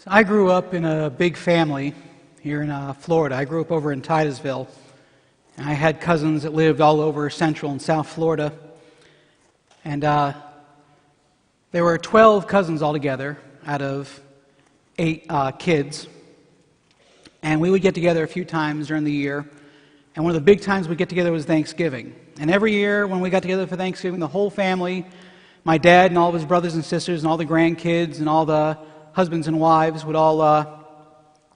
I grew up in a big family here in Florida. I grew up over in Titusville. And I had cousins that lived all over Central and South Florida. And there were 12 cousins altogether out of 8 kids. And we would get together a few times during the year. And one of the big times we'd get together was Thanksgiving. And every year when we got together for Thanksgiving, the whole family, my dad and all of his brothers and sisters and all the grandkids and all the husbands and wives would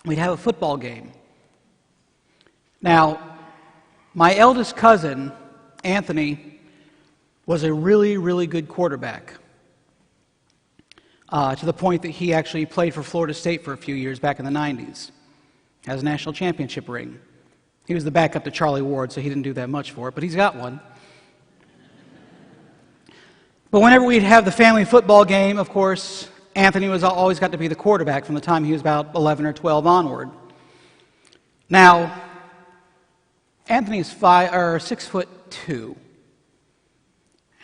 we'd have a football game. Now, my eldest cousin, Anthony, was a really, really good quarterback, to the point that he actually played for Florida State for a few years back in the 90s. Has a national championship ring. He was the backup to Charlie Ward, so he didn't do that much for it, but he's got one. But whenever we'd have the family football game, of course, Anthony always got to be the quarterback from the time he was about 11 or 12 onward. Now, Anthony's 6'2",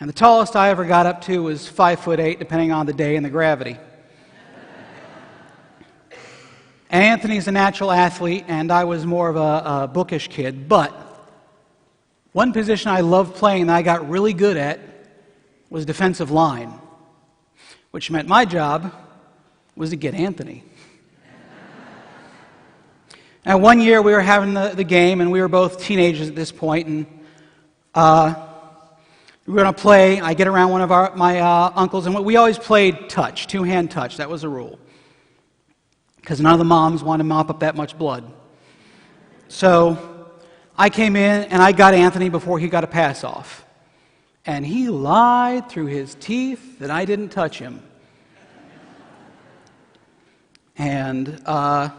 and the tallest I ever got up to was 5'8", depending on the day and the gravity. And Anthony's a natural athlete, and I was more of a bookish kid, but one position I loved playing that I got really good at was defensive line, which meant my job was to get Anthony. Now, one year we were having the game, and we were both teenagers at this point, and we were going to play. I get around one of my uncles, and we always played touch, two-hand touch. That was the rule, because none of the moms wanted to mop up that much blood. So I came in, and I got Anthony before he got a pass off. And he lied through his teeth that I didn't touch him. And I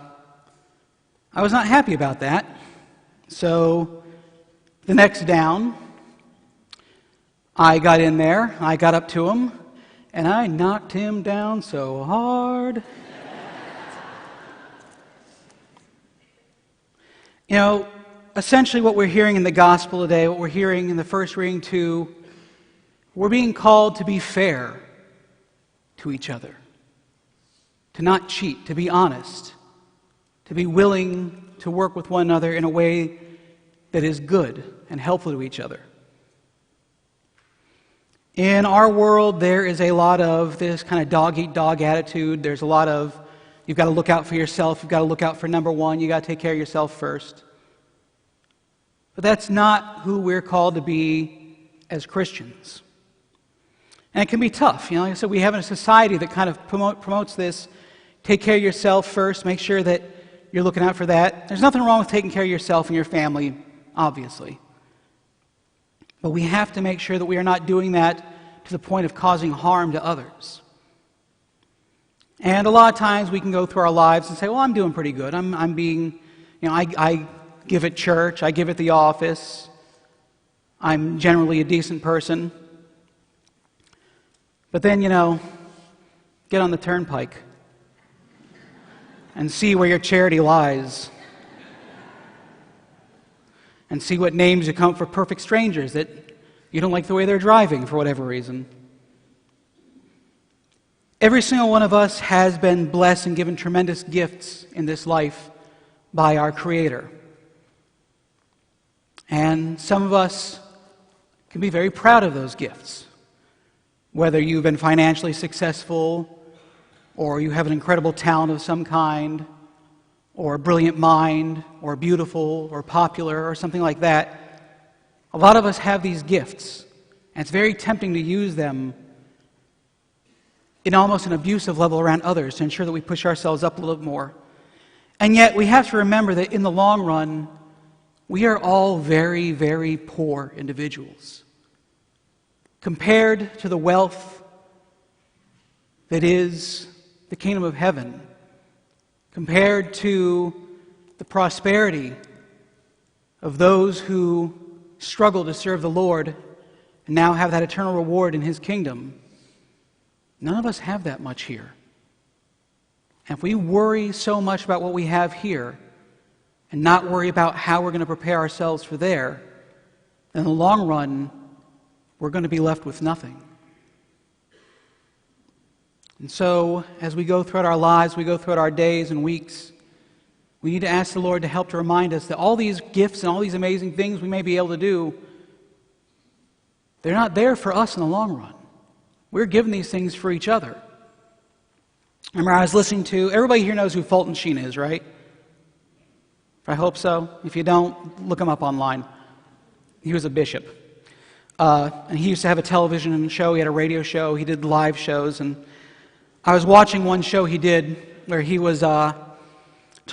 was not happy about that. So the next down, I got in there, I got up to him, and I knocked him down so hard. You know, essentially what we're hearing in the gospel today, what we're hearing in the first reading too, we're being called to be fair to each other, to not cheat, to be honest, to be willing to work with one another in a way that is good and helpful to each other. In our world, there is a lot of this kind of dog-eat-dog attitude. There's a lot of, you've got to look out for yourself, you've got to look out for number one, you've got to take care of yourself first. But that's not who we're called to be as Christians. And it can be tough. You know, like I said, we have a society that kind of promotes this, take care of yourself first, make sure that you're looking out for that. There's nothing wrong with taking care of yourself and your family, obviously. But we have to make sure that we are not doing that to the point of causing harm to others. And a lot of times we can go through our lives and say, well, I'm doing pretty good. I'm being, you know, I give at church, I give at the office, I'm generally a decent person. But then, you know, get on the turnpike and see where your charity lies. And see what names you come up for perfect strangers that you don't like the way they're driving for whatever reason. Every single one of us has been blessed and given tremendous gifts in this life by our Creator. And some of us can be very proud of those gifts. Whether you've been financially successful, or you have an incredible talent of some kind, or a brilliant mind, or beautiful, or popular, or something like that, a lot of us have these gifts, and it's very tempting to use them in almost an abusive level around others to ensure that we push ourselves up a little bit more. And yet, we have to remember that in the long run, we are all very, very poor individuals. Compared to the wealth that is the kingdom of heaven, compared to the prosperity of those who struggle to serve the Lord and now have that eternal reward in His kingdom, none of us have that much here. And if we worry so much about what we have here and not worry about how we're going to prepare ourselves for there, in the long run, we're going to be left with nothing. And so, as we go throughout our lives, we go throughout our days and weeks, we need to ask the Lord to help to remind us that all these gifts and all these amazing things we may be able to do, they're not there for us in the long run. We're given these things for each other. Remember, I was listening to, everybody here knows who Fulton Sheen is, right? I hope so. If you don't, look him up online. He was a bishop. And he used to have a television show, he had a radio show, he did live shows, and I was watching one show he did where he was talking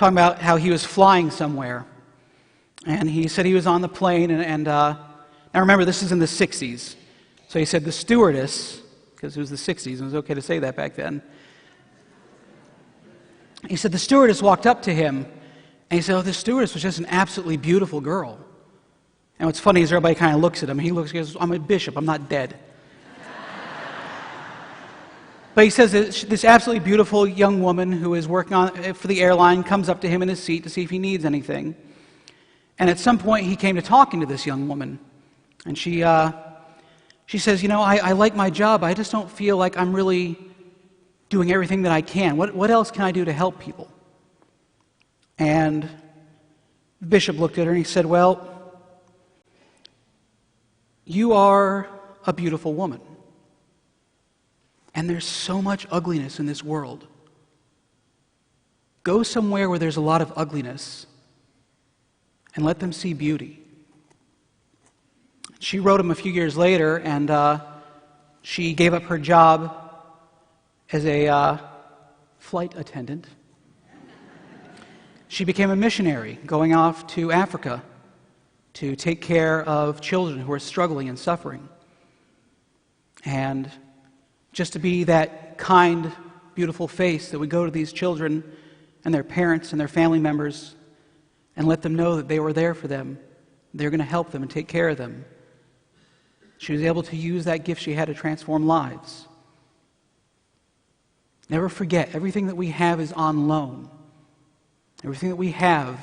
about how he was flying somewhere. And he said he was on the plane, and now remember, this is in the 60s. So he said the stewardess, because it was the 60s, and it was okay to say that back then. He said the stewardess walked up to him, and he said, oh, the stewardess was just an absolutely beautiful girl. And what's funny is everybody kind of looks at him. He looks and goes, I'm a bishop, I'm not dead. But he says that this absolutely beautiful young woman who is working for the airline comes up to him in his seat to see if he needs anything. And at some point he came to talking to this young woman. And she says, you know, I like my job, I just don't feel like I'm really doing everything that I can. What else can I do to help people? And the bishop looked at her and he said, well, you are a beautiful woman. And there's so much ugliness in this world. Go somewhere where there's a lot of ugliness and let them see beauty. She wrote him a few years later, and she gave up her job as a flight attendant. She became a missionary, going off to Africa to take care of children who are struggling and suffering. And just to be that kind, beautiful face that would go to these children and their parents and their family members and let them know that they were there for them. They're going to help them and take care of them. She was able to use that gift she had to transform lives. Never forget, everything that we have is on loan. Everything that we have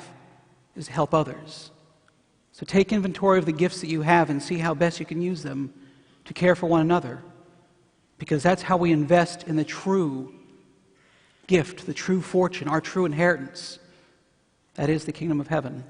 is to help others. So take inventory of the gifts that you have and see how best you can use them to care for one another. Because that's how we invest in the true gift, the true fortune, our true inheritance. That is the kingdom of heaven.